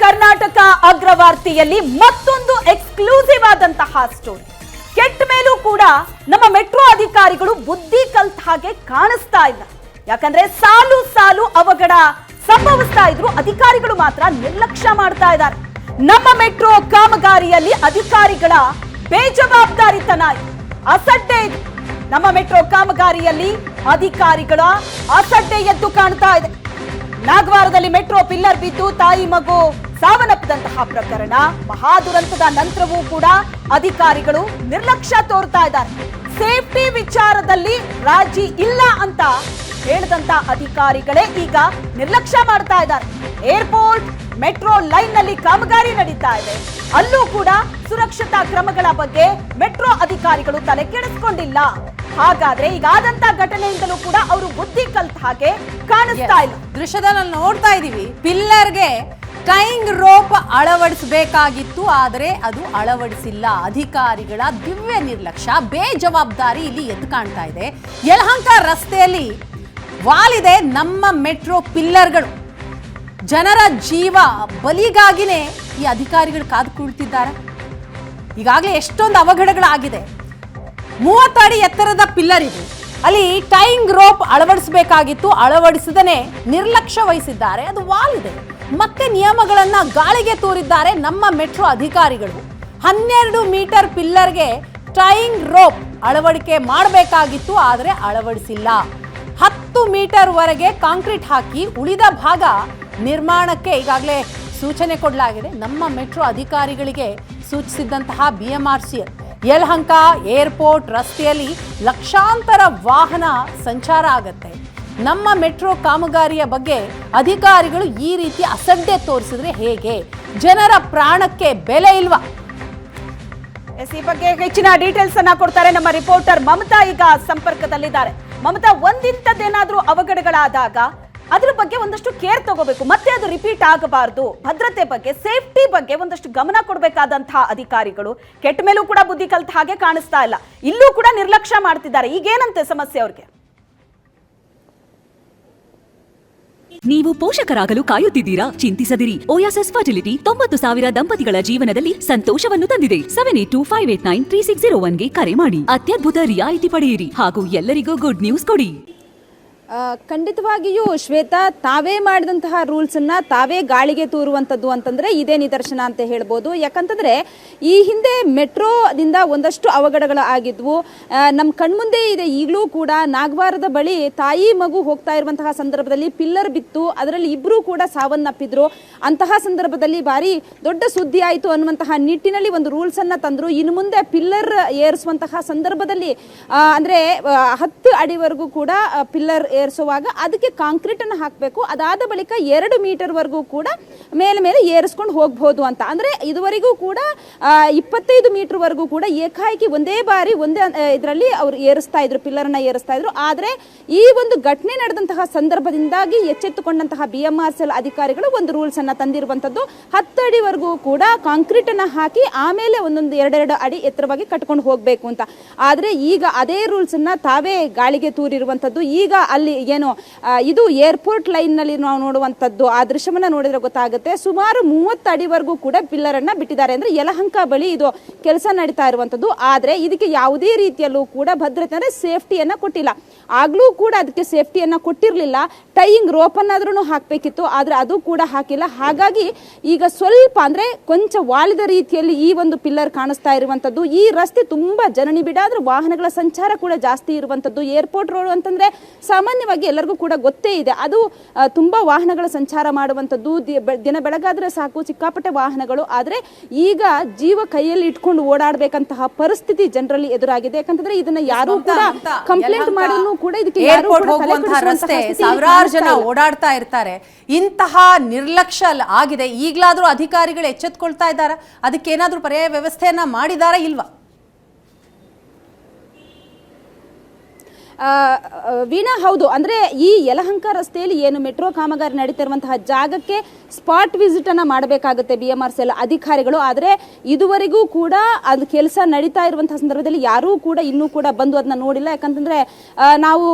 ಕರ್ನಾಟಕ ಅಗ್ರವಾರ್ತೆಯಲ್ಲಿ ಮತ್ತೊಂದು ಎಕ್ಸ್ಕ್ಲೂಸಿವ್ ಆದಂತಹ ಸ್ಟೋರಿ. ಕೆಟ್ಟ ಮೇಲೂ ಕೂಡ ನಮ್ಮ ಮೆಟ್ರೋ ಅಧಿಕಾರಿಗಳು ಬುದ್ಧಿ ಕಲ್ತ ಹಾಗೆ ಕಾಣಿಸ್ತಾ ಇಲ್ಲ. ಯಾಕಂದ್ರೆ ಸಾಲು ಸಾಲು ಅವಘಡ ಸಂಭವಿಸ್ತಾ ಇದ್ರು, ಅಧಿಕಾರಿಗಳು ಮಾತ್ರ ನಿರ್ಲಕ್ಷ್ಯ ಮಾಡ್ತಾ ಇದ್ದಾರೆ. ನಮ್ಮ ಮೆಟ್ರೋ ಕಾಮಗಾರಿಯಲ್ಲಿ ಅಧಿಕಾರಿಗಳ ಬೇಜವಾಬ್ದಾರಿತನ, ಅಸಡ್ಡೆ ಇದೆ. ನಮ್ಮ ಮೆಟ್ರೋ ಕಾಮಗಾರಿಯಲ್ಲಿ ಅಧಿಕಾರಿಗಳ ಅಸಡ್ಡೆ ಎದ್ದು ಕಾಣ್ತಾ ಇದೆ. ನಾಗವಾರದಲ್ಲಿ ಮೆಟ್ರೋ ಪಿಲ್ಲರ್ ಬಿದ್ದು ತಾಯಿ ಮಗು ಸಾವನ್ನಪ್ಪಿದಂತಹ ಪ್ರಕರಣ, ಮಹಾದುರಂತದ ನಂತರವೂ ಕೂಡ ಅಧಿಕಾರಿಗಳು ನಿರ್ಲಕ್ಷ್ಯ ತೋರ್ತಾ ಇದ್ದಾರೆ. ಸೇಫ್ಟಿ ವಿಚಾರದಲ್ಲಿ ರಾಜಿ ಇಲ್ಲ ಅಂತ ಹೇಳಿದಂತ ಅಧಿಕಾರಿಗಳೇ ಈಗ ನಿರ್ಲಕ್ಷ್ಯ ಮಾಡ್ತಾ ಇದ್ದಾರೆ. ಏರ್ಪೋರ್ಟ್ ಮೆಟ್ರೋ ಲೈನ್ ನಲ್ಲಿ ಕಾಮಗಾರಿ ನಡೀತಾ ಇದೆ, ಅಲ್ಲೂ ಕೂಡ ಸುರಕ್ಷತಾ ಕ್ರಮಗಳ ಬಗ್ಗೆ ಮೆಟ್ರೋ ಅಧಿಕಾರಿಗಳು ತಲೆ ಕೆಡಿಸ್ಕೊಂಡಿಲ್ಲ. ಹಾಗಾದ್ರೆ ಈಗಾದಂತ ಘಟನೆಯಿಂದಲೂ ಕೂಡ ಅವರು ಬುದ್ಧಿ ಕಲ್ತ ಹಾಗೆ ಕಾಣಿಸ್ತಾ ಇಲ್ಲ. ದೃಶ್ಯದಲ್ಲಿ ನೋಡ್ತಾ ಇದೀವಿ, ಪಿಲ್ಲರ್ಗೆ ಟೈಂಗ್ ರೋಪ್ ಅಳವಡಿಸಬೇಕಾಗಿತ್ತು, ಆದರೆ ಅದು ಅಳವಡಿಸಿಲ್ಲ. ಅಧಿಕಾರಿಗಳ ದಿವ್ಯ ನಿರ್ಲಕ್ಷ್ಯ, ಬೇಜವಾಬ್ದಾರಿ ಇಲ್ಲಿ ಎದ್ದು ಕಾಣ್ತಾ ಇದೆ. ಯಲಹಂಕ ರಸ್ತೆಯಲ್ಲಿ ವಾಲಿದೆ ನಮ್ಮ ಮೆಟ್ರೋ ಪಿಲ್ಲರ್ಗಳು. ಜನರ ಜೀವ ಬಲಿಗಾಗಿನೇ ಈ ಅಧಿಕಾರಿಗಳು ಕಾದು ಕುಳಿತಿದ್ದಾರೆ. ಈಗಾಗಲೇ ಎಷ್ಟೊಂದು ಅವಘಡಗಳಾಗಿದೆ. 30 ಅಡಿ ಎತ್ತರದ ಪಿಲ್ಲರ್ ಇದು, ಅಲ್ಲಿ ಟೈಂಗ್ ರೋಪ್ ಅಳವಡಿಸಬೇಕಾಗಿತ್ತು, ಅಳವಡಿಸದೇ ನಿರ್ಲಕ್ಷ್ಯ ವಹಿಸಿದ್ದಾರೆ. ಅದು ವಾಲಿದೆ. ಮತ್ತೆ ನಿಯಮಗಳನ್ನ ಗಾಳಿಗೆ ತೂರಿದ್ದಾರೆ ನಮ್ಮ ಮೆಟ್ರೋ ಅಧಿಕಾರಿಗಳು. 12 ಮೀಟರ್ ಪಿಲ್ಲರ್ಗೆ ಟೈಂಗ್ ರೋಪ್ ಅಳವಡಿಕೆ ಮಾಡಬೇಕಾಗಿತ್ತು, ಆದರೆ ಅಳವಡಿಸಿಲ್ಲ. 10 ಮೀಟರ್ ವರೆಗೆ ಕಾಂಕ್ರೀಟ್ ಹಾಕಿ ಉಳಿದ ಭಾಗ ನಿರ್ಮಾಣಕ್ಕೆ ಈಗಾಗಲೇ ಸೂಚನೆ ಕೊಡಲಾಗಿದೆ. ನಮ್ಮ ಮೆಟ್ರೋ ಅಧಿಕಾರಿಗಳಿಗೆ ಸೂಚಿಸಿದಂತಹ BMRCL ಯಲಹಂಕ ಏರ್ಪೋರ್ಟ್ ರಸ್ತೆಯಲ್ಲಿ ಲಕ್ಷಾಂತರ ವಾಹನ ಸಂಚಾರ ಆಗತ್ತೆ. ನಮ್ಮ ಮೆಟ್ರೋ ಕಾಮಗಾರಿಯ ಬಗ್ಗೆ ಅಧಿಕಾರಿಗಳು ಈ ರೀತಿ ಅಸಡ್ಡೆ ತೋರಿಸಿದ್ರೆ ಹೇಗೆ? ಜನರ ಪ್ರಾಣಕ್ಕೆ ಬೆಲೆ ಇಲ್ವಾ? ಈ ಬಗ್ಗೆ ಹೆಚ್ಚಿನ ಡೀಟೇಲ್ಸ್ ಅನ್ನ ಕೊಡ್ತಾರೆ ನಮ್ಮ ರಿಪೋರ್ಟರ್ ಮಮತಾ. ಈಗ ಸಂಪರ್ಕದಲ್ಲಿದ್ದಾರೆ. ಮಮತಾ, ಒಂದಿಂತದ್ದೇನಾದ್ರೂ ಅವಘಡಗಳಾದಾಗ ಅದ್ರ ಬಗ್ಗೆ ಒಂದಷ್ಟು ಕೇರ್ ತಗೋಬೇಕು, ಮತ್ತೆ ಅದು ರಿಪೀಟ್ ಆಗಬಾರದು. ಭದ್ರತೆ ಬಗ್ಗೆ, ಸೇಫ್ಟಿ ಬಗ್ಗೆ ಒಂದಷ್ಟು ಗಮನ ಕೊಡಬೇಕಾದಂತಹ ಅಧಿಕಾರಿಗಳು ಕೆಟ್ಟ ಮೇಲೂ ಕೂಡ ಬುದ್ಧಿ ಕಲ್ತ ಹಾಗೆ ಕಾಣಿಸ್ತಾ ಇಲ್ಲ. ಇಲ್ಲೂ ಕೂಡ ನಿರ್ಲಕ್ಷ್ಯ ಮಾಡ್ತಿದ್ದಾರೆ. ಈಗೇನಂತೆ ಸಮಸ್ಯೆ ಅವ್ರಿಗೆ? ನೀವು ಪೋಷಕರಾಗಲು ಕಾಯುತ್ತಿದ್ದೀರಾ? ಚಿಂತಿಸದಿರಿ. ಓಯಾಸಿಸ್ ಫರ್ಟಿಲಿಟಿ 90,000 ದಂಪತಿಗಳ ಜೀವನದಲ್ಲಿ ಸಂತೋಷವನ್ನು ತಂದಿದೆ. 7825893601ಗೆ ಕರೆ ಮಾಡಿ. ಅತ್ಯದ್ಭುತ ರಿಯಾಯಿತಿ ಪಡೆಯಿರಿ ಹಾಗೂ ಎಲ್ಲರಿಗೂ ಗುಡ್ ನ್ಯೂಸ್ ಕೊಡಿ. ಖಂಡಿತವಾಗಿಯೂ ಶ್ವೇತಾ, ತಾವೇ ಮಾಡಿದಂತಹ ರೂಲ್ಸನ್ನು ತಾವೇ ಗಾಳಿಗೆ ತೂರುವಂಥದ್ದು ಅಂತಂದರೆ ಇದೇ ನಿದರ್ಶನ ಅಂತ ಹೇಳ್ಬೋದು. ಯಾಕಂತಂದರೆ ಈ ಹಿಂದೆ ಮೆಟ್ರೋದಿಂದ ಒಂದಷ್ಟು ಅವಘಡಗಳು ಆಗಿದ್ವು. ನಮ್ಮ ಕಣ್ಮುಂದೆ ಇದೆ. ಈಗಲೂ ಕೂಡ ನಾಗವಾರದ ಬಳಿ ತಾಯಿ ಮಗು ಹೋಗ್ತಾ ಇರುವಂತಹ ಸಂದರ್ಭದಲ್ಲಿ ಪಿಲ್ಲರ್ ಬಿತ್ತು, ಅದರಲ್ಲಿ ಇಬ್ಬರೂ ಕೂಡ ಸಾವನ್ನಪ್ಪಿದ್ರು. ಅಂತಹ ಸಂದರ್ಭದಲ್ಲಿ ಭಾರಿ ದೊಡ್ಡ ಸುದ್ದಿ ಆಯಿತು ಅನ್ನುವಂತಹ ನಿಟ್ಟಿನಲ್ಲಿ ಒಂದು ರೂಲ್ಸನ್ನು ತಂದರು. ಇನ್ನು ಮುಂದೆ ಪಿಲ್ಲರ್ ಏರಿಸುವಂತಹ ಸಂದರ್ಭದಲ್ಲಿ ಅಂದರೆ 10 ಅಡಿವರೆಗೂ ಕೂಡ ಪಿಲ್ಲರ್ ಏರಿಸುವಾಗ ಅದಕ್ಕೆ ಕಾಂಕ್ರೀಟ್ ಅನ್ನು ಹಾಕಬೇಕು. ಅದಾದ ಬಳಿಕ 2 ಮೀಟರ್ ವರೆಗೂ ಕೂಡ ಮೇಲೆ ಏರಿಸ್ಕೊಂಡು ಹೋಗಬಹುದು ಅಂತ. ಅಂದ್ರೆ ಇದುವರೆಗೂ ಕೂಡ 25 ಮೀಟರ್ ವರೆಗೂ ಕೂಡ ಏಕಾಏಕಿ ಒಂದೇ ಬಾರಿ ಒಂದೇ ಇದರಲ್ಲಿ ಅವರು ಏರಿಸ್ತಾ ಇದ್ರು, ಪಿಲ್ಲರ್ ಅನ್ನ ಏರಿಸ್ತಾ ಇದ್ರು. ಆದ್ರೆ ಈ ಒಂದು ಘಟನೆ ನಡೆದಂತಹ ಸಂದರ್ಭದಿಂದಾಗಿ ಎಚ್ಚೆತ್ತುಕೊಂಡಂತಹ BMRCL ಅಧಿಕಾರಿಗಳು ಒಂದು ರೂಲ್ಸ್ ಅನ್ನ ತಂದಿರುವಂತದ್ದು. 10 ಅಡಿವರೆಗೂ ಕೂಡ ಕಾಂಕ್ರೀಟ್ ಅನ್ನ ಹಾಕಿ ಆಮೇಲೆ ಒಂದೊಂದು 2 ಅಡಿ ಎತ್ತರವಾಗಿ ಕಟ್ಕೊಂಡು ಹೋಗ್ಬೇಕು ಅಂತ. ಆದ್ರೆ ಈಗ ಅದೇ ರೂಲ್ಸ್ ಅನ್ನ ತಾವೇ ಗಾಳಿಗೆ ತೂರಿರುವಂತದ್ದು. ಈಗ ಅಲ್ಲಿ ಏನು ಇದು ಏರ್ಪೋರ್ಟ್ ಲೈನ್ ನಲ್ಲಿ ನಾವು ನೋಡುವಂತದ್ದು, ಆ ದೃಶ್ಯವನ್ನ ನೋಡಿದ್ರೆ ಗೊತ್ತಾಗುತ್ತೆ. ಸುಮಾರು 30 ಅಡಿವರೆಗೂ ಕೂಡ ಪಿಲ್ಲರ್ ಅನ್ನ ಬಿಟ್ಟಿದ್ದಾರೆ. ಅಂದ್ರೆ ಯಲಹಂಕ ಬಳಿ ಇದು ಕೆಲಸ ನಡೀತಾ ಇರುವಂತದ್ದು. ಆದ್ರೆ ಇದಕ್ಕೆ ಯಾವುದೇ ರೀತಿಯಲ್ಲೂ ಕೂಡ ಭದ್ರತೆ ಅಂದ್ರೆ ಸೇಫ್ಟಿಯನ್ನ ಕೊಟ್ಟಿಲ್ಲ. ಆಗ್ಲೂ ಕೂಡ ಅದಕ್ಕೆ ಸೇಫ್ಟಿಯನ್ನ ಕೊಟ್ಟಿರ್ಲಿಲ್ಲ. ಟೈಯಿಂಗ್ ರೋಪ್ ಅನ್ನಾದ್ರೂ ಹಾಕ್ಬೇಕಿತ್ತು, ಆದ್ರೆ ಅದು ಕೂಡ ಹಾಕಿಲ್ಲ. ಹಾಗಾಗಿ ಈಗ ಸ್ವಲ್ಪ ಅಂದ್ರೆ ಕೊಂಚ ವಾಲಿದ ರೀತಿಯಲ್ಲಿ ಈ ಒಂದು ಪಿಲ್ಲರ್ ಕಾಣಿಸ್ತಾ ಇರುವಂತದ್ದು. ಈ ರಸ್ತೆ ತುಂಬಾ ಜನನಿಬಿಡ, ಆದ್ರೆ ವಾಹನಗಳ ಸಂಚಾರ ಕೂಡ ಜಾಸ್ತಿ ಇರುವಂತದ್ದು. ಏರ್ಪೋರ್ಟ್ ರೋಡ್ ಅಂತಂದ್ರೆ ಸಾಮಾನ್ಯವಾಗಿ ಎಲ್ಲರಿಗೂ ಕೂಡ ಗೊತ್ತೇ ಇದೆ, ಅದು ತುಂಬಾ ವಾಹನಗಳ ಸಂಚಾರ ಮಾಡುವಂತದ್ದು. ದಿನ ಬೆಳಗಾದ್ರೆ ಸಾಕು ಸಿಕ್ಕಾಪಟ್ಟೆ ವಾಹನಗಳು. ಆದ್ರೆ ಈಗ ಜೀವ ಕೈಯಲ್ಲಿ ಇಟ್ಕೊಂಡು ಓಡಾಡಬೇಕಂತಹ ಪರಿಸ್ಥಿತಿ ಜನರಲ್ಲಿ ಎದುರಾಗಿದೆ. ಯಾಕಂತಂದ್ರೆ ಇದನ್ನ ಯಾರು ಕೂಡ ಕಂಪ್ಲೇಂಟ್ ಮಾಡೋನು ಕೂಡ ಇದಕ್ಕೆ ರಸ್ತೆ ಸಾವಿರಾರು ಜನ ಓಡಾಡ್ತಾ ಇರ್ತಾರೆ. ಇಂತಹ ನಿರ್ಲಕ್ಷ್ಯ ಆಗಿದೆ. ಈಗಲಾದ್ರೂ ಅಧಿಕಾರಿಗಳು ಎಚ್ಚೆತ್ಕೊಳ್ತಾ ಇದ್ದಾರಾ? ಅದಕ್ಕೆ ಏನಾದ್ರೂ ಪರ್ಯಾಯ ವ್ಯವಸ್ಥೆಯನ್ನ ಮಾಡಿದಾರಾ ಇಲ್ವಾ? ವೀಣಾ, ಹೌದು, ಅಂದ್ರೆ ಈ ಯಲಹಂಕ ರಸ್ತೆಯಲ್ಲಿ ಏನು ಮೆಟ್ರೋ ಕಾಮಗಾರಿ ನಡೀತಿರುವಂತಹ ಜಾಗಕ್ಕೆ ಸ್ಪಾಟ್ ವಿಸಿಟ್ ಅನ್ನ ಮಾಡಬೇಕಾಗುತ್ತೆ BMRCL ಅಧಿಕಾರಿಗಳು. ಆದ್ರೆ ಇದುವರೆಗೂ ಕೂಡ ಅದು ಕೆಲಸ ನಡೀತಾ ಇರುವಂತಹ ಸಂದರ್ಭದಲ್ಲಿ ಯಾರೂ ಕೂಡ ಇನ್ನೂ ಕೂಡ ಬಂದು ಅದನ್ನ ನೋಡಿಲ್ಲ. ಯಾಕಂತಂದ್ರೆ ನಾವು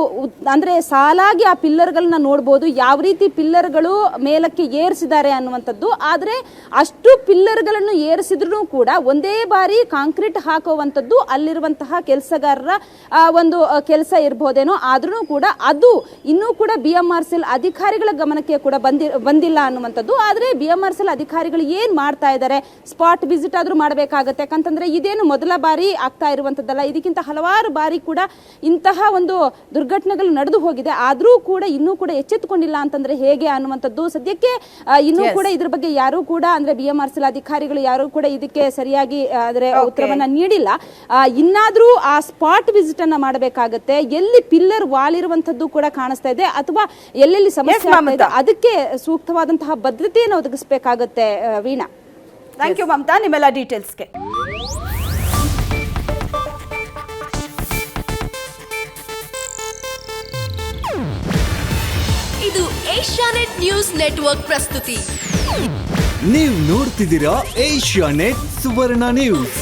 ಅಂದ್ರೆ ಸಾಲಾಗಿ ಆ ಪಿಲ್ಲರ್ಗಳನ್ನ ನೋಡ್ಬೋದು, ಯಾವ ರೀತಿ ಪಿಲ್ಲರ್ಗಳು ಮೇಲಕ್ಕೆ ಏರಿಸಿದ್ದಾರೆ ಅನ್ನುವಂಥದ್ದು. ಆದ್ರೆ ಅಷ್ಟು ಪಿಲ್ಲರ್ಗಳನ್ನು ಏರಿಸಿದ್ರು ಕೂಡ ಒಂದೇ ಬಾರಿ ಕಾಂಕ್ರೀಟ್ ಹಾಕುವಂಥದ್ದು ಅಲ್ಲಿರುವಂತಹ ಕೆಲಸಗಾರರ ಒಂದು ಕೆಲಸ ಇರಬಹುದೇನೋ. ಆದ್ರೂ ಕೂಡ ಅದು ಇನ್ನೂ ಕೂಡ BMRCL ಅಧಿಕಾರಿಗಳ ಗಮನಕ್ಕೆ ಕೂಡ ಬಂದಿಲ್ಲ ಅನ್ನುವಂಥದ್ದು. ಆದ್ರೆ BMRCL ಅಧಿಕಾರಿಗಳು ಏನ್ ಮಾಡ್ತಾ ಇದ್ದಾರೆ, ಸ್ಪಾಟ್ ವಿಸಿಟ್ ಆದ್ರೂ ಮಾಡಬೇಕಾಗತ್ತೆ. ಯಾಕಂತಂದ್ರೆ ಇದೇನು ಮೊದಲ ಬಾರಿ ಆಗ್ತಾ ಇರುವಂತದ್ದಲ್ಲ, ಇದಕ್ಕಿಂತ ಹಲವಾರು ಬಾರಿ ಕೂಡ ಇಂತಹ ಒಂದು ದುರ್ಘಟನೆಗಳು ನಡೆದು ಹೋಗಿದೆ. ಆದ್ರೂ ಕೂಡ ಇನ್ನೂ ಕೂಡ ಎಚ್ಚೆತ್ತುಕೊಂಡಿಲ್ಲ ಅಂತಂದ್ರೆ ಹೇಗೆ ಅನ್ನುವಂಥದ್ದು. ಸದ್ಯಕ್ಕೆ ಇನ್ನೂ ಕೂಡ ಇದ್ರ ಬಗ್ಗೆ ಯಾರು ಕೂಡ ಅಂದ್ರೆ BMRCL ಅಧಿಕಾರಿಗಳು ಯಾರು ಕೂಡ ಇದಕ್ಕೆ ಸರಿಯಾಗಿ ಅಂದ್ರೆ ಉತ್ತರವನ್ನ ನೀಡಿಲ್ಲ. ಇನ್ನಾದ್ರೂ ಆ ಸ್ಪಾಟ್ ವಿಸಿಟ್ ಅನ್ನ ಮಾಡಬೇಕಾಗತ್ತೆ. ಎಲ್ಲಿ ಪಿಲ್ಲರ್ ವಾಲಿರುವಂತದ್ದು ಕೂಡ ಕಾಣಿಸ್ತಾ ಇದೆ ಅಥವಾ ಎಲ್ಲೆಲ್ಲಿ ಸಮಸ್ಯೆ ಆಗ್ತಾ ಇದೆ ಅದಕ್ಕೆ ಸೂಕ್ತವಾದಂತಹ ಭದ್ರತೆಯನ್ನು ಒದಗಿಸಬೇಕಾಗತ್ತೆ. ವೀಣಾ, ಥ್ಯಾಂಕ್ ಯು ಮಮತಾ ನಿಮ್ಮೆಲ್ಲ ಡೀಟೇಲ್ಸ್ಗೆ. ಇದು ಏಷ್ಯಾನೆಟ್ ನ್ಯೂಸ್ ನೆಟ್ವರ್ಕ್ ಪ್ರಸ್ತುತಿ. ನೀವು ನೋಡ್ತಿದ್ದೀರಾ ಏಷ್ಯಾನೆಟ್ ಸುವರ್ಣ ನ್ಯೂಸ್.